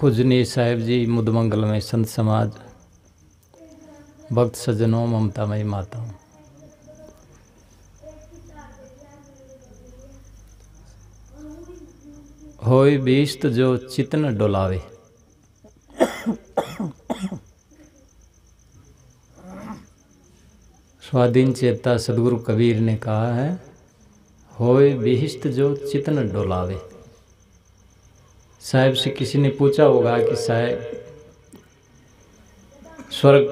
पूजनीय साहिब जी, मुदमंगल में संत समाज, भक्त सज्जनों, ममतामयी माताओं, होय बीस्त जो चितन डोलावे। स्वाधीन चेता सदगुरु कबीर ने कहा है, होय बिहिस्त जो चितन डोलावे। साहिब से किसी ने पूछा होगा कि साहिब स्वर्ग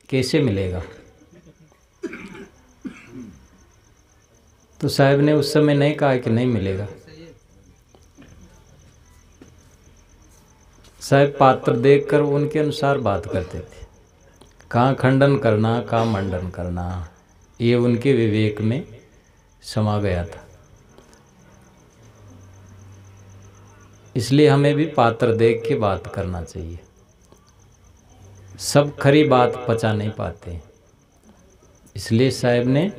कैसे मिलेगा, तो साहिब ने उस समय नहीं कहा कि नहीं मिलेगा। साहिब पात्र देखकर उनके अनुसार बात करते थे। कहाँ खंडन करना, कहाँ मंडन करना, ये उनके विवेक में समा गया था। इसलिए हमें भी पात्र देख के बात करना चाहिए। सब खरी बात पचा नहीं पाते, इसलिए साहिब ने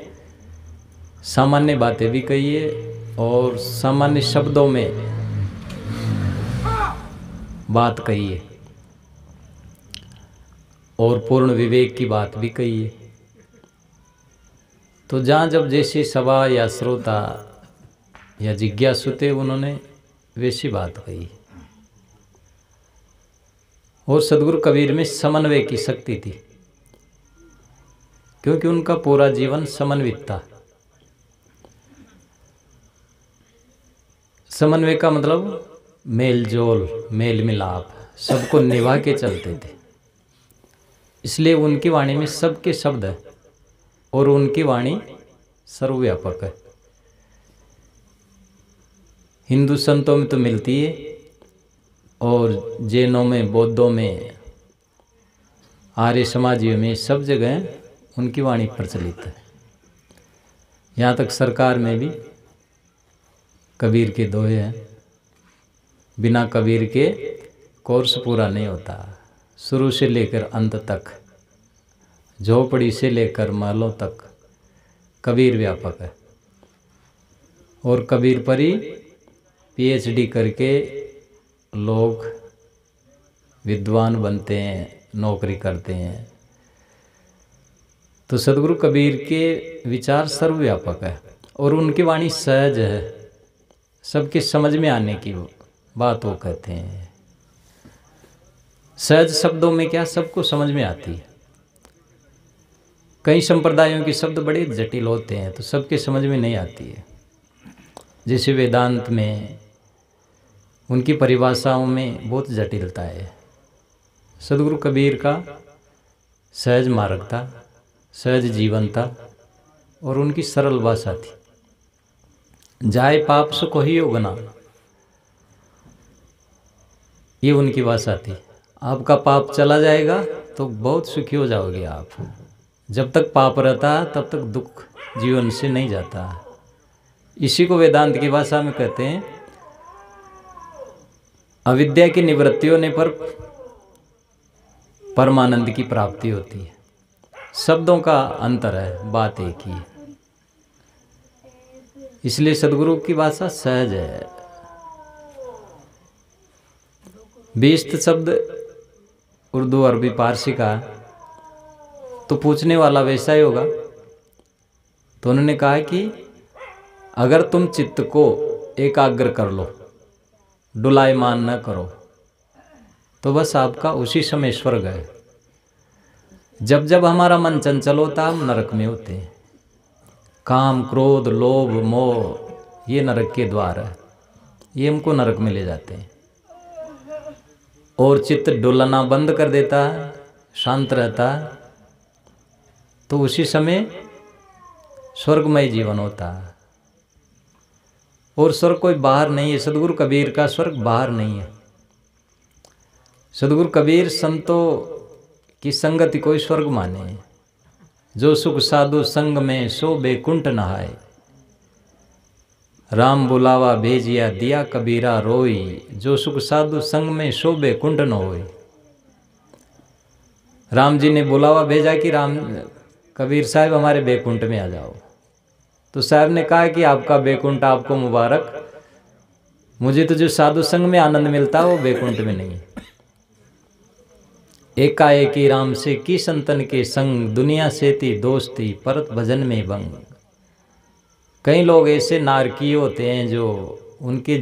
सामान्य बातें भी कही है और सामान्य शब्दों में बात कही है और पूर्ण विवेक की बात भी कही है। तो जहाँ जब जैसी सभा या श्रोता या जिज्ञासु थे, उन्होंने वैसी बात कही। और सदगुरु कबीर में समन्वय की शक्ति थी, क्योंकि उनका पूरा जीवन समन्वित था। समन्वय का मतलब मेल जोल, मेल मिलाप, सबको निभा के चलते थे। इसलिए उनकी वाणी में सबके शब्द है और उनकी वाणी सर्वव्यापक है। हिंदू संतों में तो मिलती है और जैनों में, बौद्धों में, आर्य समाजियों में, सब जगह उनकी वाणी प्रचलित है। यहाँ तक सरकार में भी कबीर के दोहे हैं। बिना कबीर के कोर्स पूरा नहीं होता। शुरू से लेकर अंत तक, झोपड़ी से लेकर महलों तक कबीर व्यापक है। और कबीर पर ही PhD करके लोग विद्वान बनते हैं, नौकरी करते हैं। तो सदगुरु कबीर के विचार सर्वव्यापक है और उनकी वाणी सहज है, सबके समझ में आने की बात वो कहते हैं। सहज शब्दों में क्या, सबको समझ में आती है। कई संप्रदायों के शब्द बड़े जटिल होते हैं तो सबके समझ में नहीं आती है। जैसे वेदांत में उनकी परिभाषाओं में बहुत जटिलता है। सदगुरु कबीर का सहज मार्ग था, सहज जीवन था और उनकी सरल भाषा थी। जाए पाप सुख ही उगना, ये उनकी भाषा थी। आपका पाप चला जाएगा तो बहुत सुखी हो जाओगे आप। जब तक पाप रहता तब तक दुख जीवन से नहीं जाता। इसी को वेदांत की भाषा में कहते हैं, अविद्या की निवृत्ति होने पर परमानंद की प्राप्ति होती है। शब्दों का अंतर है, बात एक ही है। इसलिए सदगुरु की भाषा सहज है। 20 शब्द उर्दू, अरबी, पारसी का, तो पूछने वाला वैसा ही होगा। तो उन्होंने कहा कि अगर तुम चित्त को एकाग्र कर लो, डुलायमान न करो, तो बस आपका उसी समय स्वर्ग है। जब जब हमारा मन चंचल होता, हम नरक में होते हैं। काम, क्रोध, लोभ, मोह, ये नरक के द्वार है। ये हमको नरक में ले जाते हैं। और चित्त डुलाना बंद कर देता है, शांत रहता है, तो उसी समय स्वर्गमय जीवन होता है। और स्वर्ग कोई बाहर नहीं है। सदगुरु कबीर का स्वर्ग बाहर नहीं है। सदगुरु कबीर संतों की संगति कोई स्वर्ग माने। जो सुख साधु संग में सो बेकुंठ नहाए, राम बुलावा भेजिया दिया कबीरा रोई, जो सुख साधु संग में सो बेकुंठ न होई। राम जी ने बुलावा भेजा कि राम कबीर साहब हमारे बेकुंठ में आ जाओ। तो साहब ने कहा कि आपका बेकुंठ आपको मुबारक, मुझे तो जो साधु संग में आनंद मिलता है वो बेकुंठ में नहीं है। एकाएकी राम से की संतन के संग, दुनिया से थी दोस्ती परत भजन में भंग। कई लोग ऐसे नारकीय होते हैं जो उनके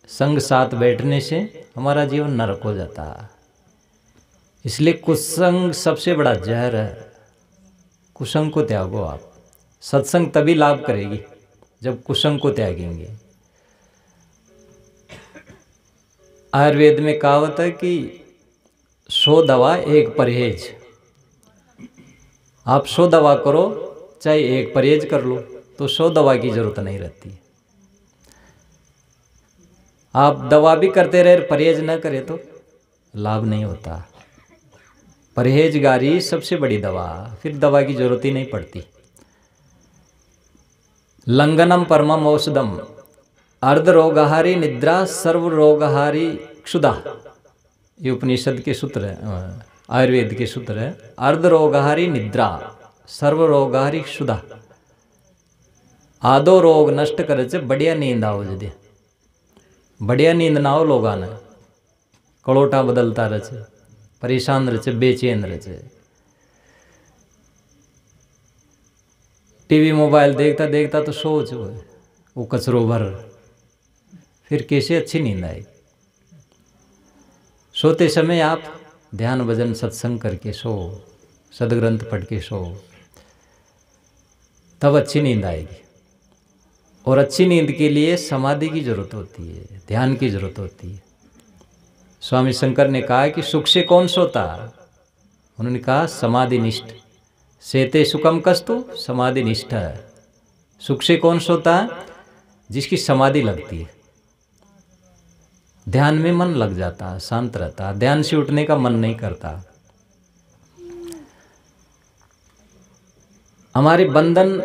संग साथ बैठने से हमारा जीवन नरक हो जाता है। इसलिए कुसंग सबसे बड़ा जहर है। कुसंग को त्यागो आप। सत्संग तभी लाभ करेगी जब कुसंग को त्यागेंगे। आयुर्वेद में कहावत है कि 100 दवा 1 परहेज। आप 100 दवा करो चाहे 1 परहेज कर लो तो 100 दवा की जरूरत नहीं रहती। आप दवा भी करते रहे परहेज न करें तो लाभ नहीं होता। परहेजगारी सबसे बड़ी दवा, फिर दवा की जरूरत ही नहीं पड़ती। लंघनम परमम औषधम, अर्ध रोगहारी निद्रा सर्व रोगहारी क्षुधा। ये उपनिषद के सूत्र है, आयुर्वेद के सूत्र है। अर्ध रोगहारी निद्रा सर्व रोगहारी क्षुधा। आधो रोग नष्ट करे से बढ़िया नींद आओ जदे। बढ़िया नींद ना हो लोगा ने कड़ोटा बदलता रहे, परेशान रहे, बेचैन रहे, टीवी मोबाइल देखता देखता तो सोच वो कचरो भर, फिर कैसे अच्छी नींद आएगी। सोते समय आप ध्यान भजन सत्संग करके सो, सदग्रंथ पढ़ के सो, तब अच्छी नींद आएगी। और अच्छी नींद के लिए समाधि की जरूरत होती है, ध्यान की जरूरत होती है। स्वामी शंकर ने कहा कि सुख से कौन सोता? उन्होंने कहा समाधि निष्ठ। सेते सुखम कस्तु समाधि निष्ठ है। सुख से कौन सोता है? जिसकी समाधि लगती है, ध्यान में मन लग जाता है, शांत रहता है, ध्यान से उठने का मन नहीं करता। हमारे बंधन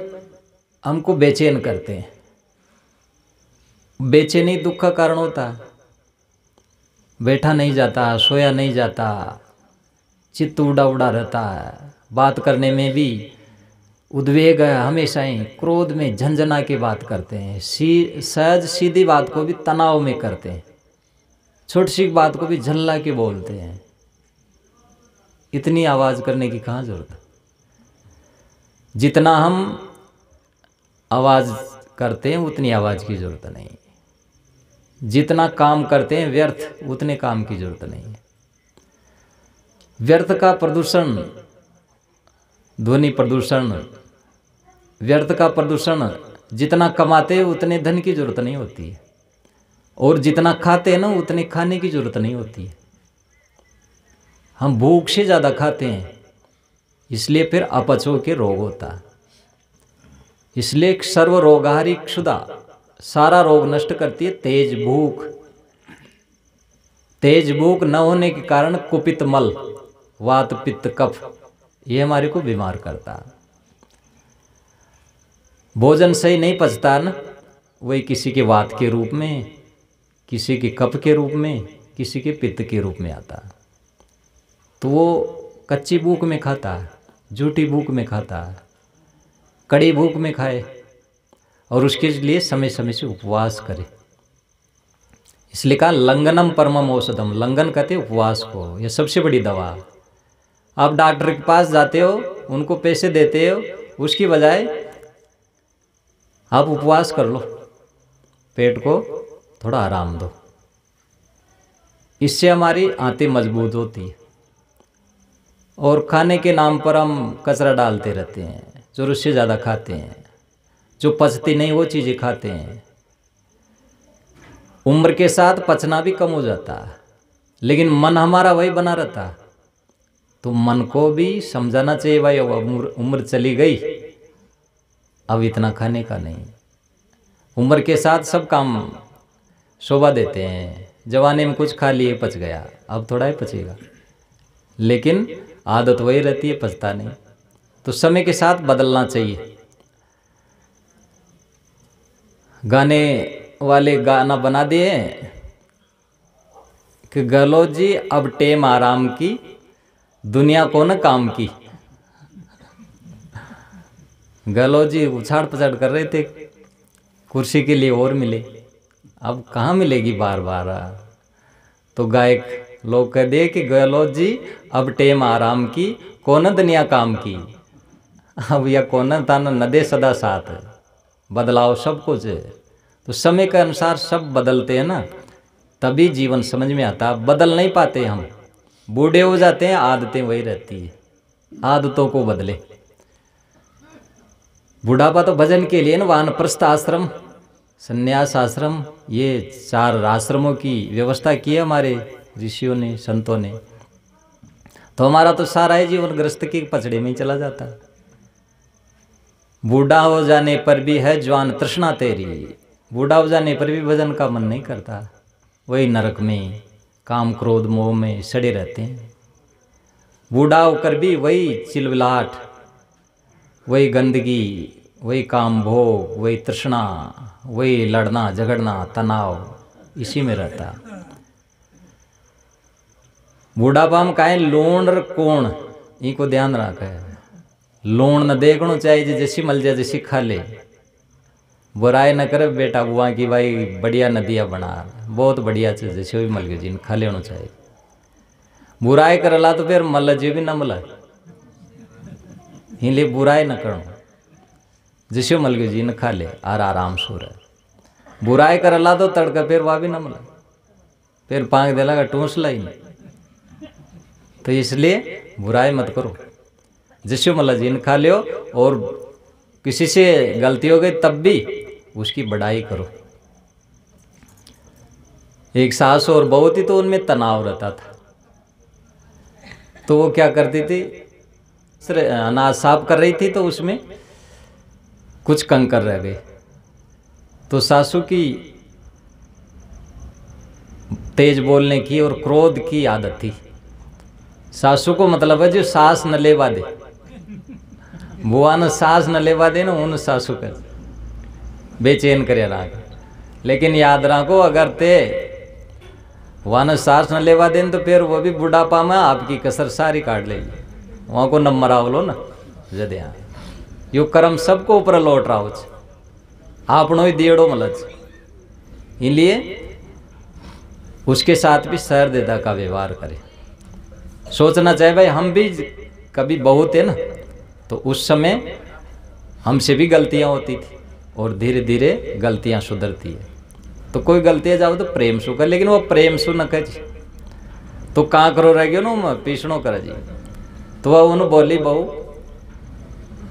हमको बेचैन करते हैं। बेचैनी दुख का कारण होता है। बैठा नहीं जाता, सोया नहीं जाता, चित्त उड़ा उड़ा रहता है। बात करने में भी उद्वेग है, हमेशा ही क्रोध में झंझना के बात करते हैं। सहज सीधी बात को भी तनाव में करते हैं। छोटी सी बात को भी झल्ला के बोलते हैं। इतनी आवाज़ करने की कहाँ जरूरत है? जितना हम आवाज़ करते हैं उतनी आवाज़ की जरूरत नहीं। जितना काम करते हैं व्यर्थ, उतने काम की जरूरत नहीं है। व्यर्थ का प्रदूषण, ध्वनि प्रदूषण, व्यर्थ का प्रदूषण, जितना कमाते हैं उतने धन की जरूरत नहीं होती है। और जितना खाते हैं ना उतने खाने की जरूरत नहीं होती है। हम भूख से ज़्यादा खाते हैं, इसलिए फिर अपचों के रोग होता है। इसलिए सर्व रोगहारी क्षुधा, सारा रोग नष्ट करती है तेज भूख। तेज भूख न होने के कारण कुपित मल, वात पित्त कफ, ये हमारे को बीमार करता है। भोजन सही नहीं पचता ना, वही किसी के वात के रूप में, किसी के कफ के रूप में, किसी के पित्त के रूप में आता है। तो वो कच्ची भूख में खाता है, झूठी भूख में खाता है, कड़ी भूख में खाए, और उसके लिए समय समय से उपवास करे। इसलिए कहा लंघनम परमम औषधम। लंघन कहते उपवास को, यह सबसे बड़ी दवा। आप डॉक्टर के पास जाते हो, उनको पैसे देते हो, उसकी बजाय आप उपवास कर लो, पेट को थोड़ा आराम दो। इससे हमारी आंतें मजबूत होती है। और खाने के नाम पर हम कचरा डालते रहते हैं, जरूरत से ज़्यादा खाते हैं, जो पचती नहीं वो चीज़ें खाते हैं। उम्र के साथ पचना भी कम हो जाता है, लेकिन मन हमारा वही बना रहता है। तो मन को भी समझाना चाहिए, भाई अब उम्र चली गई, अब इतना खाने का नहीं। उम्र के साथ सब काम शोभा देते हैं। जवानी में कुछ खा लिए पच गया, अब थोड़ा ही पचेगा, लेकिन आदत वही रहती है, पचता नहीं। तो समय के साथ बदलना चाहिए। गाने वाले गाना बना दिए कि गलो जी अब टेम आराम की, दुनिया को न काम की। गलो जी उछाड़ पछाड़ कर रहे थे कुर्सी के लिए और मिले, अब कहाँ मिलेगी बार बार। तो गायक लोग कह दे कि गहलोत जी अब टेम आराम की, कौन दुनिया काम की। अब यह कौन तान नदे सदा साथ, बदलाव सब कुछ है। तो समय के अनुसार सब बदलते हैं ना, तभी जीवन समझ में आता। बदल नहीं पाते हम, बूढ़े हो जाते हैं, आदतें वही रहती है। आदतों को बदले। बुढ़ापा तो भजन के लिए ना, वानप्रस्थ आश्रम, संन्यास आश्रम, ये 4 आश्रमों की व्यवस्था की है हमारे ऋषियों ने, संतों ने। तो हमारा तो सारा ही जीवन ग्रस्त की पचड़े में ही चला जाता। बूढ़ा हो जाने पर भी है जवान तृष्णा तेरी, बूढ़ा हो जाने पर भी भजन का मन नहीं करता। वही नरक में काम क्रोध मोह में सड़े रहते हैं। बूढ़ा होकर भी वही चिलविलाट, वही गंदगी, वही काम भोग, वही तृष्णा, वही लड़ना झगड़ना तनाव, इसी में रहता। बूढ़ापा में काहे लोण और कोण, इनको ध्यान रखा है। लोण न देखना चाहिए, जैसी मल जाए जैसी खा ले। बुराई न करे बेटा बुआ की, भाई बढ़िया नदियाँ बना, बहुत बढ़िया चीज जैसे भी मल गए जिन खा लेना चाहिए। बुराई करला तो फिर मल जे भी न मल, हिले बुराई न करो, जैसे मल गए जिन खा ले और आराम सो रहे। बुराई करला तो तड़का फिर वह भी न मल, फिर पांग देला का टूस लाई नहीं। तो इसलिए बुराई मत करो, जिससे मतलब जिन खा लियो। और किसी से गलती हो गई तब भी उसकी बड़ाई करो। एक सास और बहू थी, तो उनमें तनाव रहता था। तो वो क्या करती थी, सर अनाज साफ कर रही थी, तो उसमें कुछ कंकर रह गए। तो सासू की तेज बोलने की और क्रोध की आदत थी। सासू को मतलब है जो सास न लेवा दे, बुआ न सास न लेवा दे ना, उन सासू का बेचैन करे रहा। लेकिन याद रखो, अगर ते वहाँ न सास न लेवा दे तो फिर वो भी बुढ़ापा में आपकी कसर सारी काट लेगी। वहाँ को नंबर आओ लो ना जद यहाँ यो कर्म सबको ऊपर लौट रहा हो, आपनो ही दियड़ो मलच। इसलिए उसके साथ भी सहृदयता का व्यवहार करे। सोचना चाहिए भाई, हम भी कभी बहू थे ना, तो उस समय हमसे भी गलतियां होती थी और धीरे धीरे गलतियां सुधरती है। तो कोई गलतियां जाओ तो प्रेम सु कर, लेकिन वो प्रेम सु न कर तो कहाँ करो रह गयो ना पीछनो कर जी। तो वह उन बोली बहू,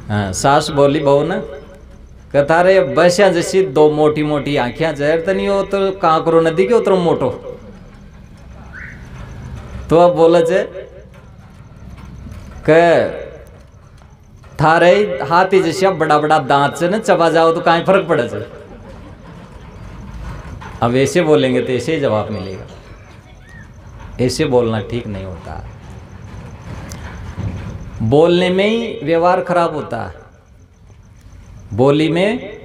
हाँ सास बोली बहू न कथा रे बस्या जैसी 2 मोटी मोटी आँखियाँ जहर तो नहीं हो, तो कहाँ करो नदी के उतरो मोटो। तो अब बोला जे थारे हाथी जैसे बड़ा बड़ा दांत से न चबा जाओ तो कहीं फर्क पड़े से। अब ऐसे बोलेंगे तो ऐसे ही जवाब मिलेगा। ऐसे बोलना ठीक नहीं होता, बोलने में ही व्यवहार खराब होता है। बोली में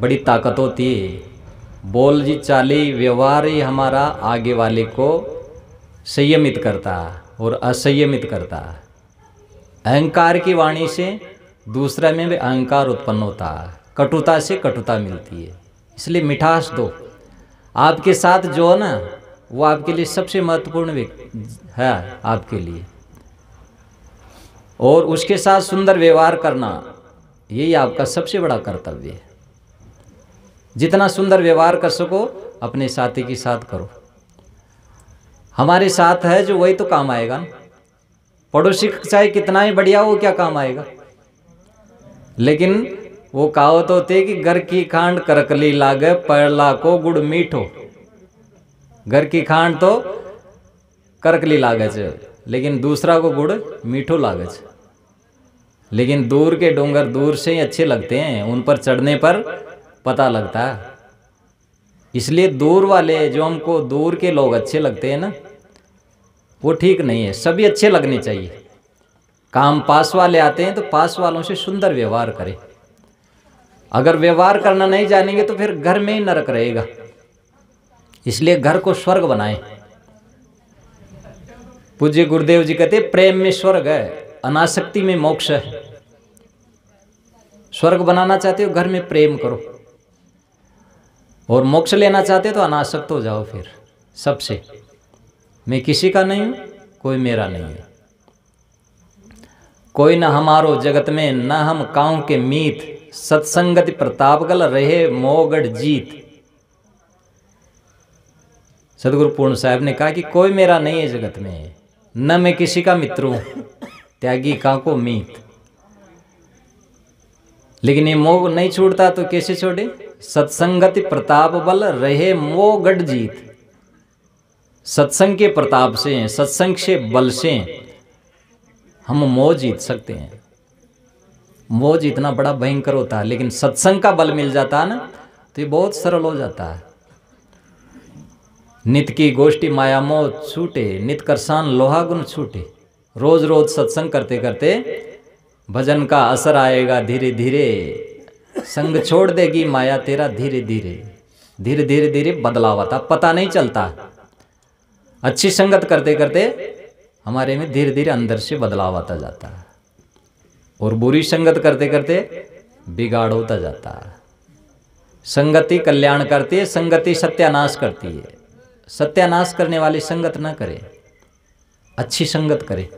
बड़ी ताकत होती है। बोल जी चाली व्यवहार ही हमारा आगे वाले को संयमित करता और असंयमित करता। अहंकार की वाणी से दूसरे में भी अहंकार उत्पन्न होता है, कटुता से कटुता मिलती है। इसलिए मिठास दो। आपके साथ जो है ना, वो आपके लिए सबसे महत्वपूर्ण है आपके लिए, और उसके साथ सुंदर व्यवहार करना यही आपका सबसे बड़ा कर्तव्य है। जितना सुंदर व्यवहार कर सको अपने साथी के साथ करो। हमारे साथ है जो वही तो काम आएगा ना। पड़ोसी चाहे कितना ही बढ़िया हो, क्या काम आएगा। लेकिन वो कहावत होती है कि घर की खांड करकली लागे, पड़ला को गुड़ मीठो। घर की खांड तो करकली लागे छे, लेकिन दूसरा को गुड़ मीठो लागे छे। लेकिन दूर के डोंगर दूर से ही अच्छे लगते हैं, उन पर चढ़ने पर पता लगता है। इसलिए दूर वाले जो हमको दूर के लोग अच्छे लगते हैं ना, वो ठीक नहीं है। सभी अच्छे लगने चाहिए। काम पास वाले आते हैं तो पास वालों से सुंदर व्यवहार करें। अगर व्यवहार करना नहीं जानेंगे तो फिर घर में ही नरक रहेगा। इसलिए घर को स्वर्ग बनाएं। पूज्य गुरुदेव जी कहते प्रेम में स्वर्ग है, अनासक्ति में मोक्ष है। स्वर्ग बनाना चाहते हो घर में प्रेम करो, और मोक्ष लेना चाहते हो तो अनासक्त हो जाओ फिर सबसे। मैं किसी का नहीं हूँ, कोई मेरा नहीं है। कोई न हमारो जगत में, न हम काऊ के मीत, सत्संगति प्रताप गल रहे मोगढ़ जीत। सदगुरु पूर्ण साहब ने कहा कि कोई मेरा नहीं है जगत में, न मैं किसी का मित्र हूं, त्यागी का को मीत। लेकिन ये मोह नहीं छूटता तो कैसे छोड़े? सत्संगति प्रताप बल रहे मोगढ़ जीत। सत्संग के प्रताप से, सत्संग से बल से हम मोह जीत सकते हैं। मोह जीतना बड़ा भयंकर होता है, लेकिन सत्संग का बल मिल जाता है ना तो ये बहुत सरल हो जाता है। नित की गोष्ठी माया मोह छूटे, नित करसान लोहा गुण छूटे। रोज रोज सत्संग करते करते भजन का असर आएगा धीरे धीरे, संग छोड़ देगी माया तेरा धीरे धीरे। धीरे धीरे धीरे बदलाव आता, पता नहीं चलता। अच्छी संगत करते करते हमारे में धीरे धीरे अंदर से बदलाव आता जाता है, और बुरी संगत करते करते बिगाड़ होता जाता है। संगति कल्याण करती है, संगति सत्यानाश करती है। सत्यानाश करने वाली संगत ना करे, अच्छी संगत करे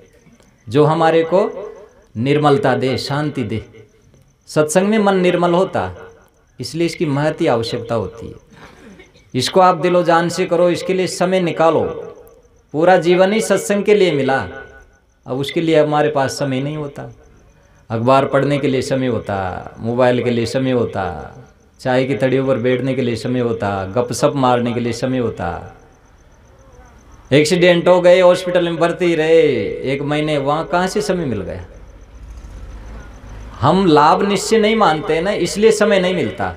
जो हमारे को निर्मलता दे, शांति दे। सत्संग में मन निर्मल होता है, इसलिए इसकी महती आवश्यकता होती है। इसको आप दिलो जान से करो, इसके लिए समय निकालो। पूरा जीवन ही सत्संग के लिए मिला, अब उसके लिए हमारे पास समय नहीं होता। अखबार पढ़ने के लिए समय होता, मोबाइल के लिए समय होता, चाय की तड़ियों पर बैठने के लिए समय होता, गपशप मारने के लिए समय होता। एक्सीडेंट हो गए, हॉस्पिटल में भर्ती रहे 1 महीने, वहाँ कहाँ से समय मिल गया? हम लाभ निश्चय नहीं मानते ना, इसलिए समय नहीं मिलता।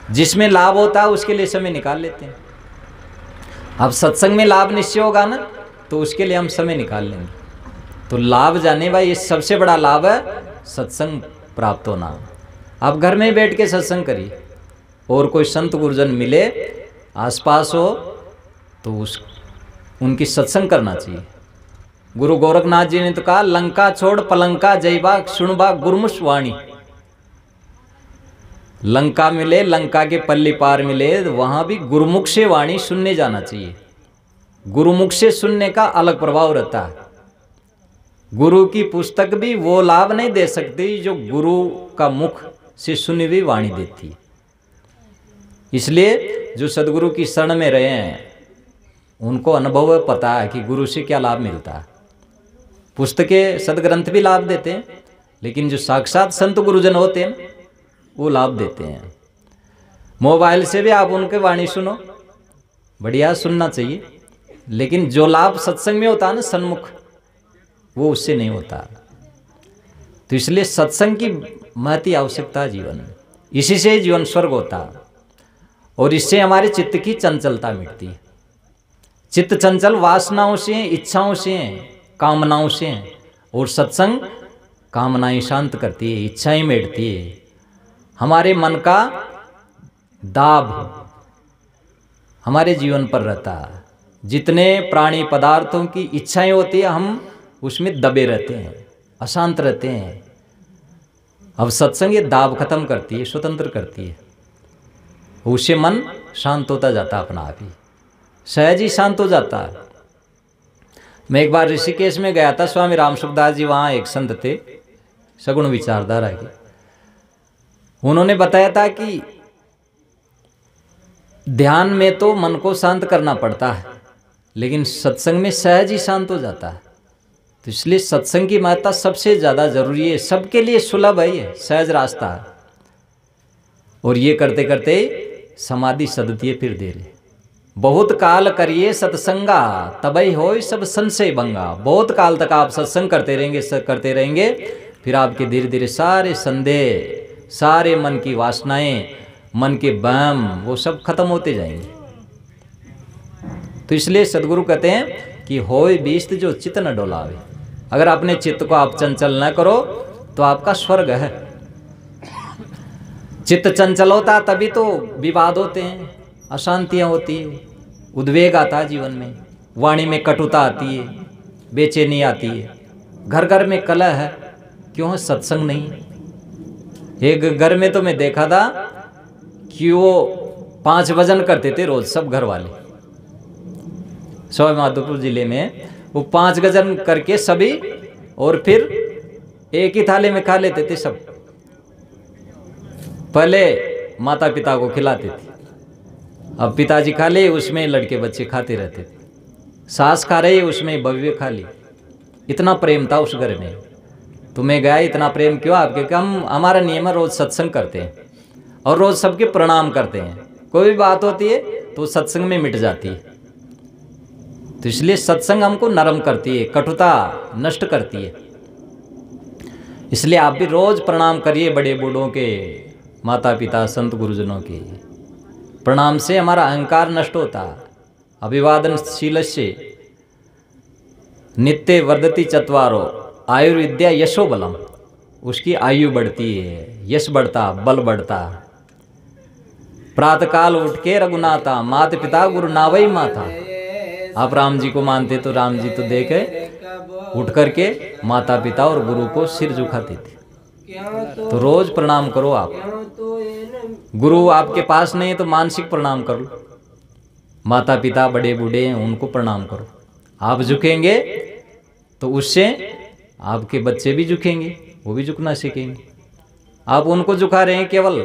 जिसमें लाभ होता है उसके लिए समय निकाल लेते हैं। अब सत्संग में लाभ निश्चय होगा ना तो उसके लिए हम समय निकाल लेंगे। तो लाभ जाने भाई, ये सबसे बड़ा लाभ है सत्संग प्राप्त होना। आप घर में बैठ के सत्संग करिए, और कोई संत गुरुजन मिले आसपास हो तो उनकी सत्संग करना चाहिए। गुरु गोरखनाथ जी ने तो कहा, लंका छोड़ पलंका जयबा सुनबा गुरमुख वाणी। लंका मिले, लंका के पल्ली पार मिले, वहां भी गुरुमुख से वाणी सुनने जाना चाहिए। गुरुमुख से सुनने का अलग प्रभाव रहता है। गुरु की पुस्तक भी वो लाभ नहीं दे सकती जो गुरु का मुख से सुनी हुई वाणी देती है। इसलिए जो सदगुरु की शरण में रहे हैं उनको अनुभव है, पता है कि गुरु से क्या लाभ मिलता है। पुस्तकें सदग्रंथ भी लाभ देते हैं, लेकिन जो साक्षात संत गुरुजन होते हैं वो लाभ देते हैं। मोबाइल से भी आप उनके वाणी सुनो, बढ़िया सुनना चाहिए, लेकिन जो लाभ सत्संग में होता है ना सन्मुख, वो उससे नहीं होता। तो इसलिए सत्संग की महती आवश्यकता है जीवन में। इसी से जीवन स्वर्ग होता है, और इससे हमारे चित्त की चंचलता मिटती है। चित्त चंचल वासनाओं से, इच्छाओं से, कामनाओं से, और सत्संग कामनाएं शांत करती है, इच्छाएं मिटती है। हमारे मन का दाब हमारे जीवन पर रहता है। जितने प्राणी पदार्थों की इच्छाएं होती है हम उसमें दबे रहते हैं, अशांत रहते हैं। अब सत्संग ये दाब खत्म करती है, स्वतंत्र करती है, उससे मन शांत होता जाता है, अपना आप ही सहज ही शांत हो जाता है। मैं एक बार ऋषिकेश में गया था, स्वामी राम सुखदास जी वहाँ एक संत थे, सगुण विचारधारा के। उन्होंने बताया था कि ध्यान में तो मन को शांत करना पड़ता है, लेकिन सत्संग में सहज ही शांत हो जाता है। तो इसलिए सत्संग की महत्ता सबसे ज़्यादा जरूरी है, सबके लिए सुलभ है, ये सहज रास्ता है। और ये करते करते समाधि सदती है फिर देर। बहुत काल करिए सत्संगा, तबई होय सब संशय भंगा। बहुत काल तक आप सत्संग करते रहेंगे, फिर आपके धीरे धीरे सारे संदेह, सारे मन की वासनाएं, मन के वहम, वो सब खत्म होते जाएंगे। तो इसलिए सदगुरु कहते हैं कि होय बीस्त जो चित्त न डोलावे। अगर अपने चित्त को आप चंचल न करो तो आपका स्वर्ग है। चित्त चंचल होता तभी तो विवाद होते हैं, अशांतियां होती है, उद्वेग आता है जीवन में, वाणी में कटुता आती है, बेचैनी आती है, घर घर में कलह है। क्यों है? सत्संग नहीं है। एक घर में तो मैं देखा था कि वो 5 भजन करते थे रोज, सब घर वाले सवाई माधोपुर जिले में, वो 5 गजन करके सभी, और फिर एक ही थाली में खा लेते थे सब। पहले माता पिता को खिलाते थे, अब पिताजी खा ले उसमें लड़के बच्चे खाते रहते थे, सास खा रही उसमें भव्य खा ली। इतना प्रेम था उस घर में। तुम्हें गया इतना प्रेम क्यों आपके? हम हमारा नियम है रोज सत्संग करते हैं और रोज सबके प्रणाम करते हैं। कोई भी बात होती है तो सत्संग में मिट जाती है। तो इसलिए सत्संग हमको नरम करती है, कटुता नष्ट करती है। इसलिए आप भी रोज प्रणाम करिए बड़े बूढ़ों के, माता पिता संत गुरुजनों के। प्रणाम से हमारा अहंकार नष्ट होता। अभिवादनशीलस्य नित्य वर्धति चत्वारो आयुर्विद्या यशो बलम। उसकी आयु बढ़ती है, यश बढ़ता, बल बढ़ता। प्रातःकाल उठ के रघुनाथा, मात पिता गुरु नावई माता। आप राम जी को मानते तो राम जी तो देखे उठ करके माता पिता और गुरु को सिर झुकाते थे। तो रोज प्रणाम करो आप। गुरु आपके पास नहीं है तो मानसिक प्रणाम करो। माता पिता बड़े बूढ़े हैं उनको प्रणाम करो। आप झुकेंगे तो उससे आपके बच्चे भी झुकेंगे, वो भी झुकना सीखेंगे। आप उनको झुका रहे हैं, केवल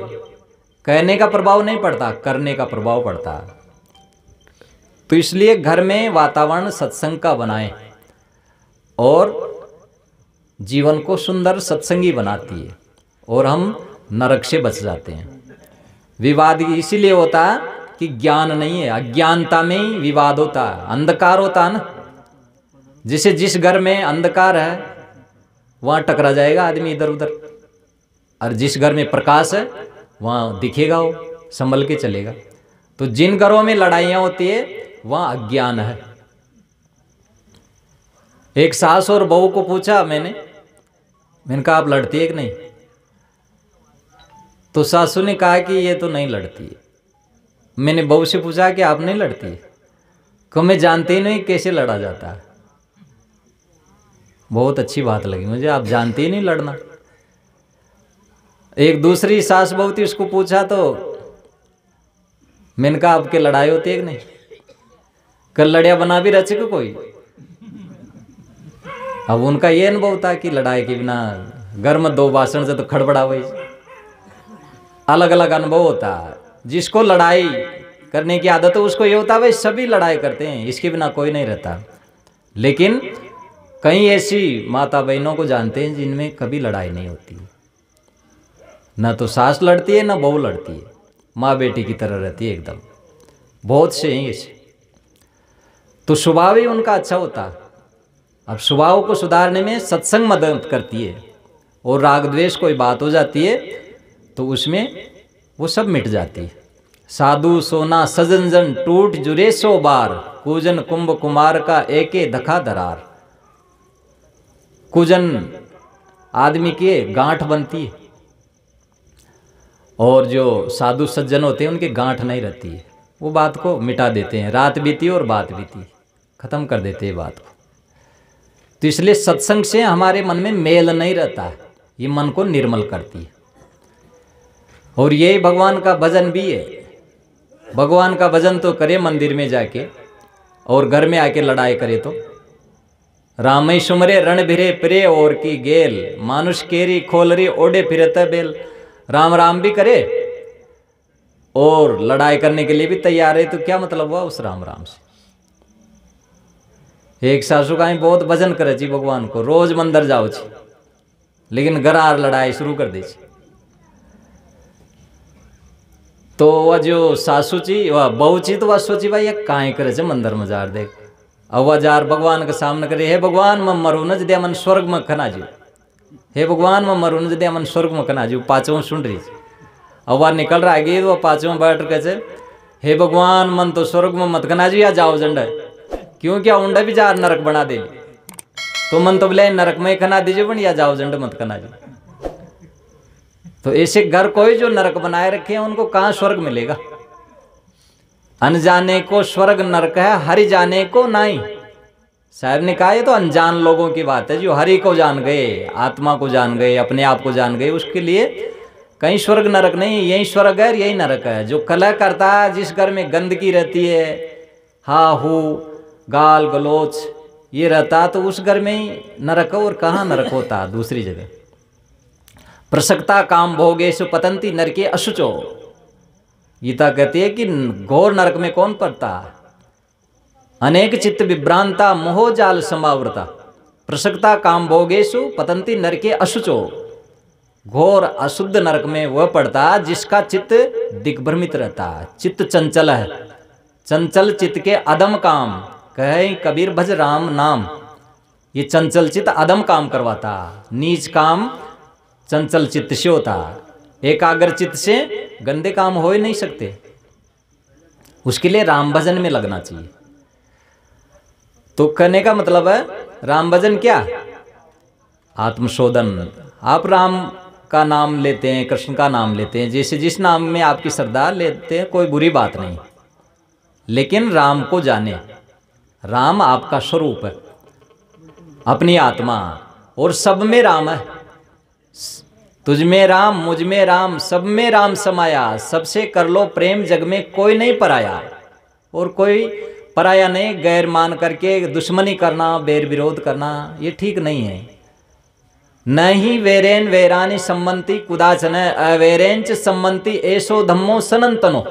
कहने का प्रभाव नहीं पड़ता, करने का प्रभाव पड़ता। तो इसलिए घर में वातावरण सत्संग का बनाएं और जीवन को सुंदर सत्संगी बनाती है और हम नरक से बच जाते हैं। विवाद इसीलिए होता है कि ज्ञान नहीं है, अज्ञानता में ही विवाद होता है, अंधकार होता है ना। जिसे जिस घर में अंधकार है वहाँ टकरा जाएगा आदमी इधर उधर, और जिस घर में प्रकाश है वहाँ दिखेगा, वो संभल के चलेगा। तो जिन घरों में लड़ाइयाँ होती है वहाँ अज्ञान है। एक सास और बहू को पूछा मैंने कहा आप लड़ती है कि नहीं? तो सासू ने कहा कि ये तो नहीं लड़ती है। मैंने बहू से पूछा कि आप नहीं लड़ती है? को मैं जानते ही नहीं कैसे लड़ा जाता है। बहुत अच्छी बात लगी मुझे, आप जानते ही नहीं लड़ना। एक दूसरी सास बहू थी, उसको पूछा तो मैंने कहा आपके लड़ाई होती है कि नहीं? कल लड़िया बना भी रचे को कोई। अब उनका ये अनुभव था कि लड़ाई के बिना घर में 2 भाषण से तो खड़बड़ा वही। अलग अलग अनुभव होता है। जिसको लड़ाई करने की आदत है उसको ये होता है भाई सभी लड़ाई करते हैं, इसके बिना कोई नहीं रहता। लेकिन कई ऐसी माता बहनों को जानते हैं जिनमें कभी लड़ाई नहीं होती, ना तो सास लड़ती है ना बहू लड़ती है, माँ बेटी की तरह रहती है एकदम। बहुत से हैं ऐसे। तो स्वभाव ही उनका अच्छा होता है। अब स्वभाव को सुधारने में सत्संग मदद करती है, और राग द्वेष कोई बात हो जाती है तो उसमें वो सब मिट जाती है। साधु सोना सजन जन टूट जुरे 100 बार, कूजन कुंभ कुमार का एके धखा दरार। कुजन आदमी की गांठ बनती है और जो साधु सज्जन होते हैं उनके गांठ नहीं रहती है। वो बात को मिटा देते हैं, रात बीती और बात बीती, खत्म कर देते हैं बात को। तो इसलिए सत्संग से हमारे मन में मेल नहीं रहता, ये मन को निर्मल करती है। और यही भगवान का भजन भी है। भगवान का भजन तो करे मंदिर में जाके, और घर में आके लड़ाई करे तो। रामई सुमरे रण भिरे पिरे और की गेल, मानुष केरी खोलरी ओडे फिरत बेल। राम राम भी करे और लड़ाई करने के लिए भी तैयार है, तो क्या मतलब हुआ उस राम राम से? एक सासू का बहुत भजन करे जी भगवान को, रोज मंदिर जाओ छी, लेकिन घर आर लड़ाई शुरू कर दे छी। तो वह जो सासू ची वह बहू ची तो वह सोची भाई ये काहे करे छे मंदिर में जार देख। अब वह जार भगवान के सामने करे, हे भगवान मैं मरू न दे मन स्वर्ग में खना जी, हे भगवान मैं मरू न दे मन स्वर्ग में खना जी। पांचों सुन रही थी। अब वह निकल रहा है वो पांचों बैठ के, हे भगवान मन तो स्वर्ग में मत खना जी, या जाओ झंडा, क्यों क्या उंडा भी जार नरक बना दे, तो मन तो बोले नरक में खना दीजिए पण या जाओ झंडा मत खना जी। तो ऐसे घर कोई जो नरक बनाए रखे हैं उनको कहाँ स्वर्ग मिलेगा? अनजाने को स्वर्ग नरक है, हरि जाने को नहीं। साहब ने कहा ये तो अनजान लोगों की बात है, जो हरि को जान गए, आत्मा को जान गए, अपने आप को जान गए, उसके लिए कहीं स्वर्ग नरक नहीं, यही स्वर्ग है यही नरक है। जो कलह करता है, जिस घर में गंदगी रहती है, हा हू गाल गलोच ये रहता तो उस घर में ही नरक, और कहाँ नरक होता दूसरी जगह। प्रसक्ता काम भोगेषु पतंती नरके अशुचो। गीता कहती है कि घोर नरक में कौन पड़ता। अनेक चित्त विभ्रांता मोहजाल समावृता प्रसक्ता काम भोगेषु पतंती नरके अशुचो। घोर अशुद्ध नरक में वह पड़ता जिसका चित्त दिग्भ्रमित रहता, चित्त चंचल है। चंचल चित्त के अदम काम, कहे कबीर भज राम नाम। ये चंचल चित्त अदम काम करवाता, नीच काम चंचल चित्त से होता। एकाग्र चित्त से गंदे काम हो ही नहीं सकते। उसके लिए राम भजन में लगना चाहिए। तो कहने का मतलब है राम भजन क्या, आत्मशोधन। आप राम का नाम लेते हैं, कृष्ण का नाम लेते हैं, जैसे जिस नाम में आपकी श्रद्धा लेते हैं, कोई बुरी बात नहीं, लेकिन राम को जाने। राम आपका स्वरूप है, अपनी आत्मा, और सब में राम है। तुझ में राम, मुझ में राम, सब में राम समाया। सबसे कर लो प्रेम, जग में कोई नहीं पराया। और कोई पराया नहीं, गैर मान करके दुश्मनी करना, बैर विरोध करना, ये ठीक नहीं है। नहीं वेरेन वेरानी सम्मति कुदाचन अवेरेंच सम्मति ऐसो धम्मो सनातनो।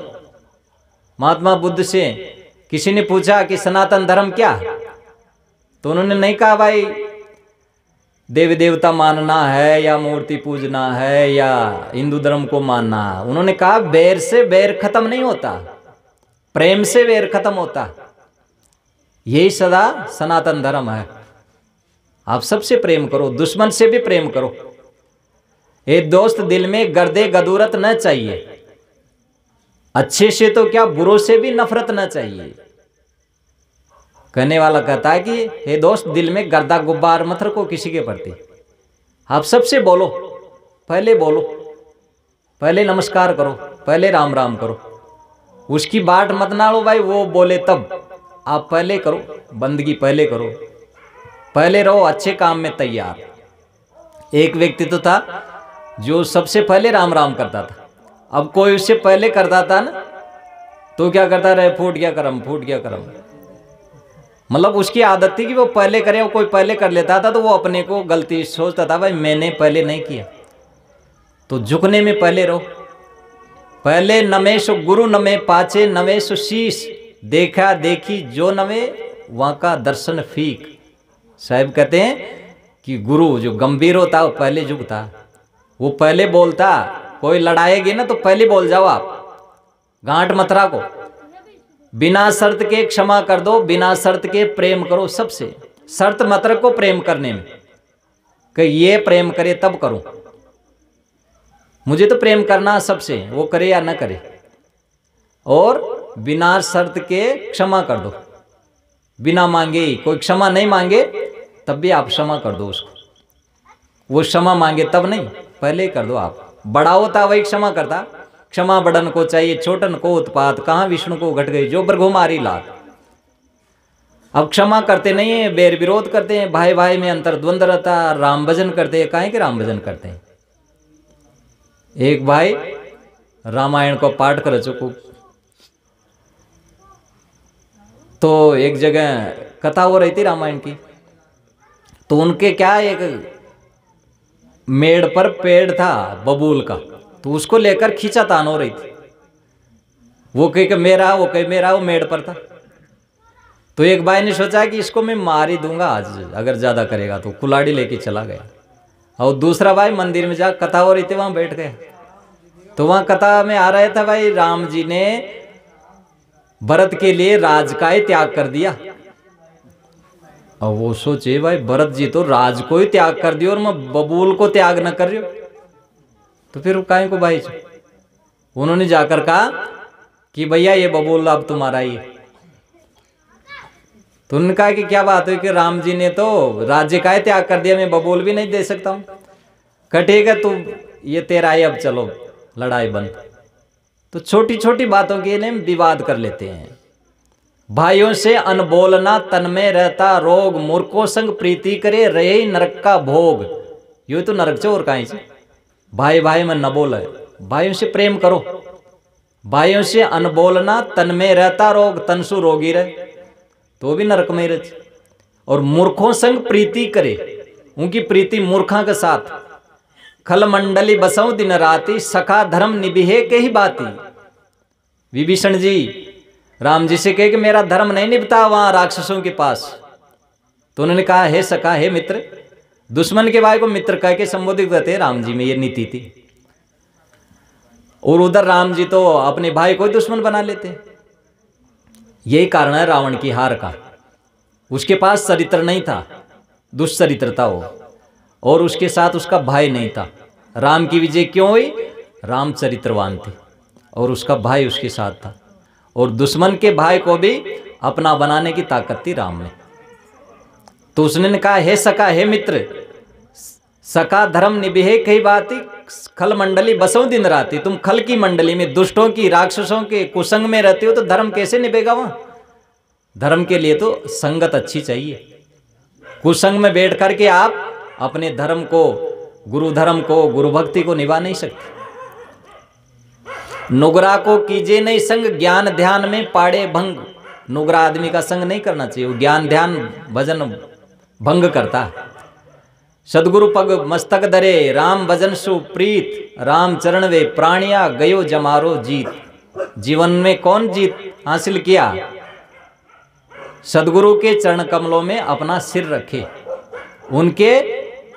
महात्मा बुद्ध से किसी ने पूछा कि सनातन धर्म क्या, तो उन्होंने नहीं कहा भाई देवी देवता मानना है या मूर्ति पूजना है या हिंदू धर्म को मानना। उन्होंने कहा बैर से बैर खत्म नहीं होता, प्रेम से बैर खत्म होता। यही सदा सनातन धर्म है। आप सबसे प्रेम करो, दुश्मन से भी प्रेम करो। एक दोस्त दिल में गर्दे गदूरत न चाहिए। अच्छे से तो क्या, बुरों से भी नफरत न चाहिए। कहने वाला कहता है कि हे दोस्त दिल में गर्दा गुब्बार मत रखो किसी के प्रति। आप सबसे बोलो, पहले बोलो, पहले नमस्कार करो, पहले राम राम करो। उसकी बाट मत ना लो भाई, वो बोले तब। आप पहले करो, बंदगी पहले करो, पहले रहो अच्छे काम में तैयार। एक व्यक्ति तो था जो सबसे पहले राम राम करता था। अब कोई उससे पहले करता था ना, तो क्या करता रहे, फूट गया करम, फूट गया करम। मतलब उसकी आदत थी कि वो पहले करे। वो कोई पहले कर लेता था तो वो अपने को गलती सोचता था, भाई मैंने पहले नहीं किया। तो झुकने में पहले रहो। पहले नमेशु गुरु नमे पाचे नवेशु शीश। देखा देखी जो नवे वहाँ का दर्शन फीक। साहब कहते हैं कि गुरु जो गंभीर होता वो पहले झुकता, वो पहले बोलता। कोई लड़ाएगी ना तो पहले बोल जाओ आप, गांठ मत रखो। बिना शर्त के क्षमा कर दो, बिना शर्त के प्रेम करो सबसे। शर्त मत रखो प्रेम करने में कि ये प्रेम करे तब करो। मुझे तो प्रेम करना सबसे, वो करे या ना करे। और बिना शर्त के क्षमा कर दो, बिना मांगे। कोई क्षमा नहीं मांगे तब भी आप क्षमा कर दो उसको। वो क्षमा मांगे तब नहीं, पहले कर दो आप। बड़ा होता वही क्षमा करता। क्षमा बड़न को चाहिए, छोटन को उत्पात। कहाँ विष्णु को घट गई जो ब्रघुमारी लात। अब क्षमा करते नहीं है, बैर विरोध करते हैं, भाई भाई में अंतर द्वंद्व रहता। राम भजन करते हैं, काहे के राम भजन करते हैं। एक भाई रामायण को पाठ कर चुको, तो एक जगह कथा हो रही थी रामायण की। तो उनके क्या एक मेड़ पर पेड़ था बबूल का, तो उसको लेकर खींचातान हो रही थी। वो कहे मेरा, वो कहे मेरा, वो मेड़ पर था। तो एक भाई ने सोचा कि इसको मैं मार ही दूंगा आज, अगर ज्यादा करेगा तो। कुल्हाड़ी लेके चला गया। और दूसरा भाई मंदिर में जा, कथा हो रही थी, वहां बैठ गए। तो वहां कथा में आ रहा था भाई राम जी ने भरत के लिए राज का ही त्याग कर दिया। और वो सोचे भाई भरत जी तो राज को ही त्याग कर दिया और मैं बबूल को त्याग न कर रही हूं, तो फिर काहे को भाई। उन्होंने जाकर कहा कि भैया ये बबूल अब तुम्हारा ही है। तो उन्होंने कहा कि क्या बात है कि राम जी ने तो राज्य का ही त्याग कर दिया, मैं बबूल भी नहीं दे सकता हूं। कहा ठीक है तू ये तेरा ही, अब चलो लड़ाई बंद। तो छोटी छोटी बातों के लिए विवाद कर लेते हैं। भाइयों से अनबोलना तन में रहता रोग। मूर्खों संग प्रीति करे रहे नरक का भोग। यो तो नरक चोर कहीं से। भाई भाई में न बोले, भाइयों से प्रेम करो। भाइयों से अनबोलना तन में रहता रोग, तनसु रोगी रहे। तो भी नरक में रच। और मूर्खों संग प्रीति करे, उनकी प्रीति मूर्खा के साथ। खल मंडली बसऊ दिन राति, सखा धर्म निभिहे के ही बाती। विभीषण जी राम जी से कहे कि मेरा धर्म नहीं निभता वहां राक्षसों के पास। तो उन्होंने कहा हे सखा, हे मित्र, दुश्मन के भाई को मित्र कह के संबोधित करते राम जी में ये नीति थी। और उधर राम जी तो अपने भाई को दुश्मन बना लेते। यही कारण है रावण की हार का। उसके पास चरित्र नहीं था, दुष्चरित्र था वो, और उसके साथ उसका भाई नहीं था। राम की विजय क्यों हुई? राम चरित्रवान थे और उसका भाई उसके साथ था। और दुश्मन के भाई को भी अपना बनाने की ताकत थी राम में। तो उसने कहा हे सखा, हे मित्र, सखा धर्म निभिहे कई बाती, खल मंडली बसों दिन राती। तुम खल की मंडली में, दुष्टों की, राक्षसों के कुसंग में रहते हो तो धर्म कैसे निभेगा वहां? धर्म के लिए तो संगत अच्छी चाहिए। कुसंग में बैठ करके आप अपने धर्म को, गुरु धर्म को, गुरु भक्ति को निभा नहीं सकते। नुगरा को कीजिए नहीं संग, ज्ञान ध्यान में पाड़े भंग। नुगरा आदमी का संग नहीं करना चाहिए, वो ज्ञान ध्यान भजन भंग करता है। सदगुरु पग मस्तक धरे, राम भजन सुप्रीत। राम चरण वे प्राणिया, गयो जमारो जीत। जीवन में कौन जीत हासिल किया? सदगुरु के चरण कमलों में अपना सिर रखे, उनके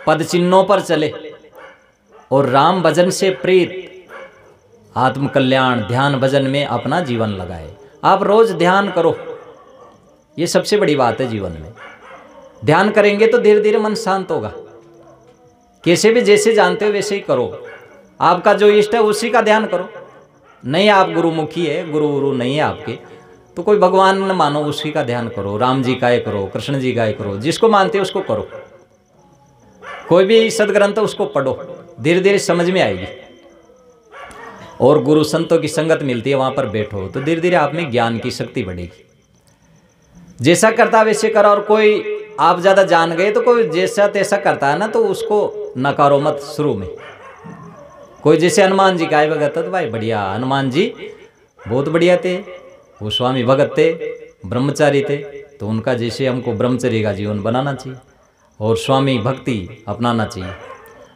पद चिन्हों पर चले और राम भजन से प्रीत, आत्म कल्याण ध्यान भजन में अपना जीवन लगाए। आप रोज ध्यान करो, ये सबसे बड़ी बात है जीवन में। ध्यान करेंगे तो धीरे धीरे मन शांत होगा। कैसे भी जैसे जानते हो वैसे ही करो। आपका जो इष्ट है उसी का ध्यान करो। नहीं आप गुरुमुखी है, गुरु नहीं है आपके, तो कोई भगवान न मानो, उसी का ध्यान करो। राम जी का करो, कृष्ण जी का करो, जिसको मानते हो उसको करो। कोई भी सदग्रंथ उसको पढ़ो, धीरे धीरे समझ में आएगी। और गुरु संतों की संगत मिलती है, वहां पर बैठो तो धीरे धीरे आप में ज्ञान की शक्ति बढ़ेगी। जैसा करता वैसे करो। और कोई आप ज्यादा जान गए तो कोई जैसा तैसा करता है ना, तो उसको नकारो मत शुरू में। कोई जैसे हनुमान जी का भगत तो भाई बढ़िया, हनुमान जी बहुत बढ़िया थे, वो स्वामी भगत थे, ब्रह्मचारी थे, तो उनका जैसे हमको ब्रह्मचर्य का जीवन बनाना चाहिए और स्वामी भक्ति अपनाना चाहिए।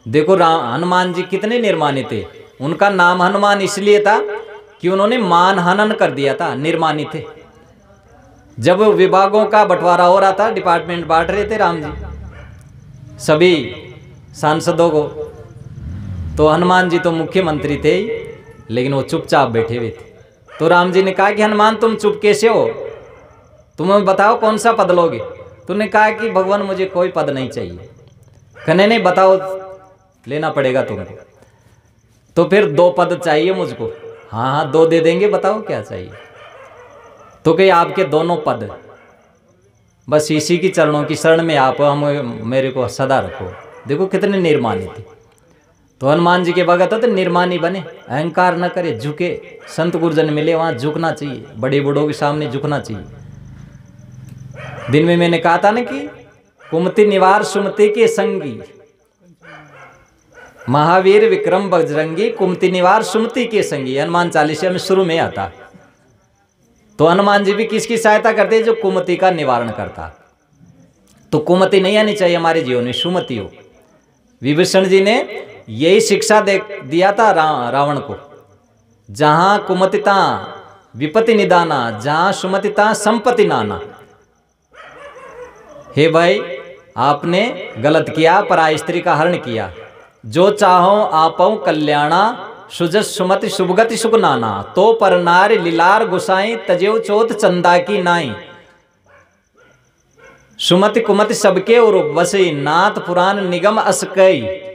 देखो हनुमान जी कितने निर्माणी थे। उनका नाम हनुमान इसलिए था कि उन्होंने मान हनन कर दिया था, निर्माणी थे। जब विभागों का बंटवारा हो रहा था, डिपार्टमेंट बांट रहे थे राम जी सभी सांसदों को, तो हनुमान जी तो मुख्यमंत्री थे ही, लेकिन वो चुपचाप बैठे हुए थे। तो राम जी ने कहा कि हनुमान तुम चुप कैसे हो, तुम्हें बताओ कौन सा पद लोगे? तुमने कहा कि भगवान मुझे कोई पद नहीं चाहिए। कहने नहीं, बताओ लेना पड़ेगा तुमको। तो फिर 2 पद चाहिए मुझको। हाँ हाँ 2 दे देंगे, बताओ क्या चाहिए? तो कहीं आपके दोनों पद, बस इसी की चरणों की शरण में आप हम मेरे को सदा रखो। देखो कितने निर्माणी थे। तो हनुमान जी के भगत तो निर्माणी बने, अहंकार न करे, झुके। संत गुरुजन मिले वहां झुकना चाहिए, बड़े बूढ़ों के सामने झुकना चाहिए। दिन में मैंने कहा था ना कि कुमति निवार सुमति के संगी, महावीर विक्रम बजरंगी, कुमति निवार सुमति के संगी। हनुमान चालीसा में शुरू में आता। तो हनुमान जी भी किसकी सहायता करते हैं? जो कुमति का निवारण करता। तो कुमति नहीं आनी चाहिए हमारे जीवन में, सुमति हो। विभीषण जी ने यही शिक्षा दिया था रावण को। जहां कुमतिता विपत्ति निदाना, जहां सुमतिता संपत्ति नाना। हे भाई, आपने गलत किया, पराय स्त्री का हरण किया। जो चाहो आपो कल्याणा, सुजस सुमति सुभगति सुख नाना। तो पर नार लीलार गुसाई, तजेव चोत चंदा की नाई। सुमति कुमति सबके और वसी, नाथ पुराण निगम असकई।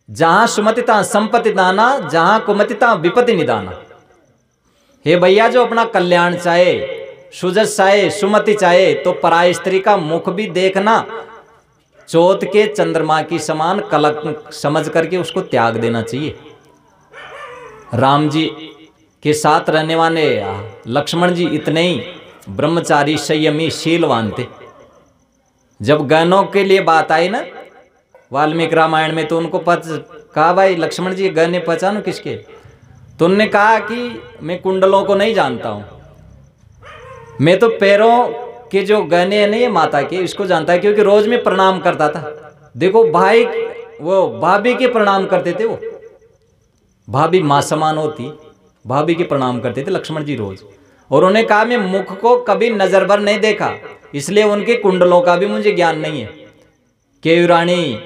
जहां सुमतिता संपत्ति दाना, जहां कुमतिता विपत्ति निदाना। हे भैया, जो अपना कल्याण चाहे, सुजस चाहे, सुमति चाहे, तो पराय स्त्री का मुख भी देखना चौथ के चंद्रमा की समान कलक समझ करके उसको त्याग देना चाहिए। राम जी के साथ रहने वाले लक्ष्मण जी इतने ही ब्रह्मचारी, संयमी, शीलवान थे। जब गहनों के लिए बात आई ना वाल्मीकि रामायण में, तो उनको कहा भाई लक्ष्मण जी गहने पहचानो किसके? तो उन्होंने कहा कि मैं कुंडलों को नहीं जानता हूं, मैं तो पैरों कि जो गहने हैं ये माता के, इसको जानता है क्योंकि रोज में प्रणाम करता था। देखो भाई, वो भाभी के प्रणाम करते थे, वो भाभी मां समान होती, भाभी के प्रणाम करते थे लक्ष्मण जी रोज। और उन्हें कहा मैं मुख को कभी नजर भर नहीं देखा, इसलिए उनके कुंडलों का भी मुझे ज्ञान नहीं है, केयूरानी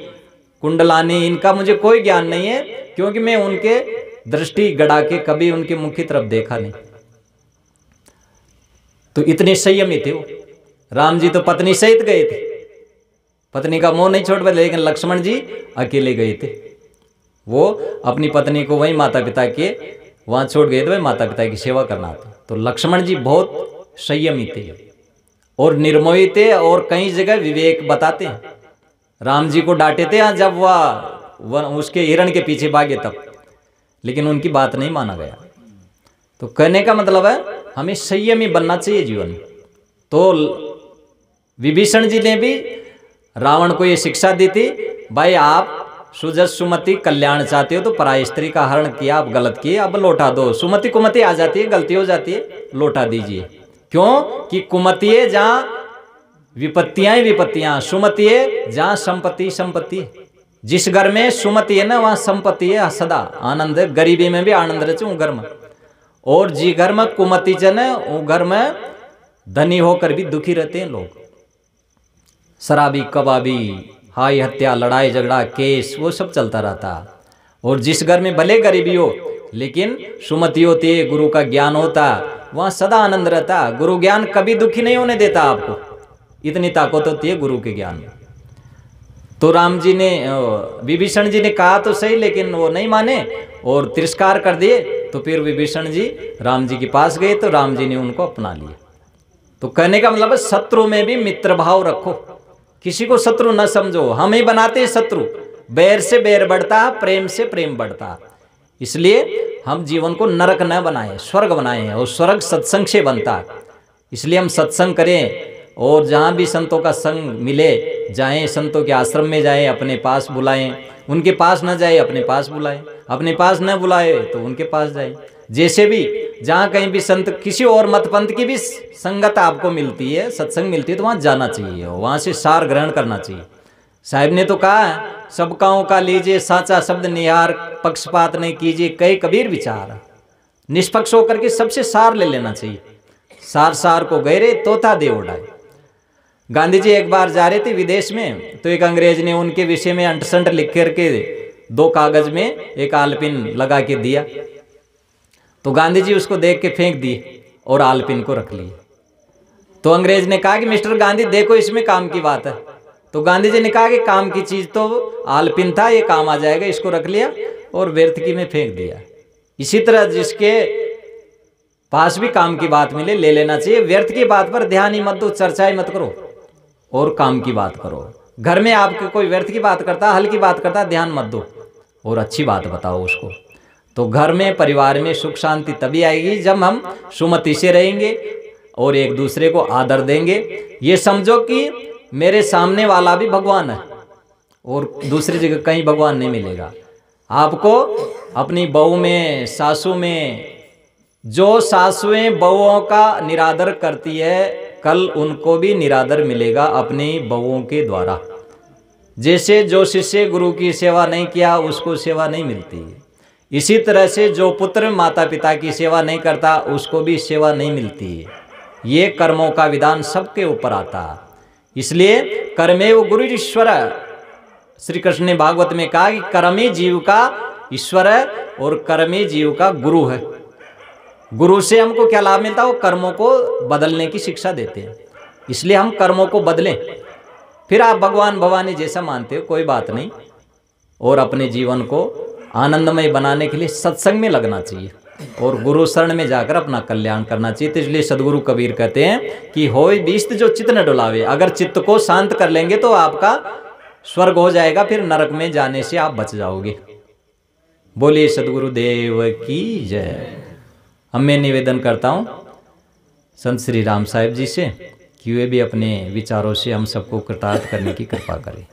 कुंडलानी इनका मुझे कोई ज्ञान नहीं है, क्योंकि मैं उनके दृष्टि गड़ा के कभी उनके मुख की तरफ देखा नहीं। तो इतने संयमी थे वो। राम जी तो पत्नी सहित गए थे, पत्नी का मोह नहीं छोड़ पाए, लेकिन लक्ष्मण जी अकेले गए थे। वो अपनी पत्नी को वहीं माता पिता के वहां छोड़ गए थे, वही माता पिता की सेवा करना था। तो लक्ष्मण जी बहुत संयमी थे और निर्मोही थे, और कई जगह विवेक बताते हैं। राम जी को डांटे थे जब वह उसके हिरण के पीछे भागे तब, लेकिन उनकी बात नहीं माना गया। तो कहने का मतलब है हमें संयमी बनना चाहिए जीवन में। तो विभीषण जी ने भी रावण को ये शिक्षा दी थी, भाई आप सुजस सुमति कल्याण चाहते हो तो पराई स्त्री का हरण किया, आप गलत किए, अब लौटा दो। सुमति कुमति आ जाती है, गलती हो जाती है, लौटा दीजिए। क्यों कि कुमति है जहां विपत्तियां ही विपत्तियां, सुमति है जहां संपत्ति संपत्ति। जिस घर में सुमति है ना वहां संपत्ति है, सदा आनंद है, गरीबी में भी आनंद रहते घर में। और जी घर में कुमति जन है वो घर में धनी होकर भी दुखी रहते हैं लोग। शराबी कबाबी, हाई हत्या, लड़ाई झगड़ा, केस, वो सब चलता रहता। और जिस घर में भले गरीबी हो लेकिन सुमति होती है, गुरु का ज्ञान होता, वहां सदा आनंद रहता। गुरु ज्ञान कभी दुखी नहीं होने देता आपको, इतनी ताकत होती है गुरु के ज्ञान में। तो राम जी ने, विभीषण जी ने कहा तो सही, लेकिन वो नहीं माने और तिरस्कार कर दिए। तो फिर विभीषण जी राम जी के पास गए तो राम जी ने उनको अपना लिया। तो कहने का मतलब है शत्रु में भी मित्र भाव रखो, किसी को शत्रु न समझो। हम ही बनाते हैं शत्रु, बैर से बैर बढ़ता, प्रेम से प्रेम बढ़ता। इसलिए हम जीवन को नरक न बनाएं, स्वर्ग बनाएं, और स्वर्ग सत्संग से बनता। इसलिए हम सत्संग करें, और जहाँ भी संतों का संग मिले जाएं, संतों के आश्रम में जाएं, अपने पास बुलाएं। उनके पास न जाए अपने पास बुलाएं, अपने पास न बुलाए तो उनके पास जाएं। जैसे भी जहाँ कहीं भी संत किसी और मत पंथ की भी संगत आपको मिलती है, सत्संग मिलती है, तो वहाँ जाना चाहिए, वहाँ से सार ग्रहण करना चाहिए। साहिब ने तो कहा है, सब काओं का लीजिए साचा शब्द निहार, पक्षपात नहीं कीजिए कई कबीर विचार। निष्पक्ष होकर के सबसे सार ले लेना चाहिए। सार सार को गहरे तोता दे उड़ाए। गांधी जी एक बार जा रहे थे विदेश में, तो एक अंग्रेज ने उनके विषय में अंटसंट लिख करके 2 कागज में एक आलपिन लगा के दिया। तो गांधी जी उसको देख के फेंक दिए और आलपिन को रख लिए। तो अंग्रेज ने कहा कि मिस्टर गांधी देखो इसमें काम की बात है। तो गांधी जी ने कहा कि काम की चीज तो आलपिन था, ये काम आ जाएगा, इसको रख लिया और व्यर्थ की में फेंक दिया। इसी तरह जिसके पास भी काम की बात मिले ले लेना चाहिए। व्यर्थ की बात पर ध्यान ही मत दो, चर्चा ही मत करो और काम की बात करो। घर में आपके कोई व्यर्थ की बात करता, हल्की बात करता, ध्यान मत दो और अच्छी बात बताओ उसको। तो घर में परिवार में सुख शांति तभी आएगी जब हम सुमति से रहेंगे और एक दूसरे को आदर देंगे। ये समझो कि मेरे सामने वाला भी भगवान है और दूसरी जगह कहीं भगवान नहीं मिलेगा आपको। अपनी बहू में, सासू में, जो सासुएं बहुओं का निरादर करती है, कल उनको भी निरादर मिलेगा अपनी बहुओं के द्वारा। जैसे जो शिष्य गुरु की सेवा नहीं किया उसको सेवा नहीं मिलती, इसी तरह से जो पुत्र माता पिता की सेवा नहीं करता उसको भी सेवा नहीं मिलती। ये कर्मों का विधान सबके ऊपर आता। इसलिए कर्मेव गुरु ईश्वर, श्री कृष्ण ने भागवत में कहा कि कर्मी जीव का ईश्वर है और कर्मी जीव का गुरु है। गुरु से हमको क्या लाभ मिलता है? वो कर्मों को बदलने की शिक्षा देते हैं। इसलिए हम कर्मों को बदलें। फिर आप भगवान भवानी जैसा मानते हो कोई बात नहीं, और अपने जीवन को आनंदमय बनाने के लिए सत्संग में लगना चाहिए और गुरु शरण में जाकर अपना कल्याण करना चाहिए। तो इसलिए सदगुरु कबीर कहते हैं कि होय बीस्त जो चित्त न डुलावे। अगर चित्त को शांत कर लेंगे तो आपका स्वर्ग हो जाएगा, फिर नरक में जाने से आप बच जाओगे। बोलिए सदगुरुदेव की जय। अब मैं निवेदन करता हूँ संत श्री राम साहिब जी से कि वे भी अपने विचारों से हम सबको कृतार्थ करने की कृपा करें।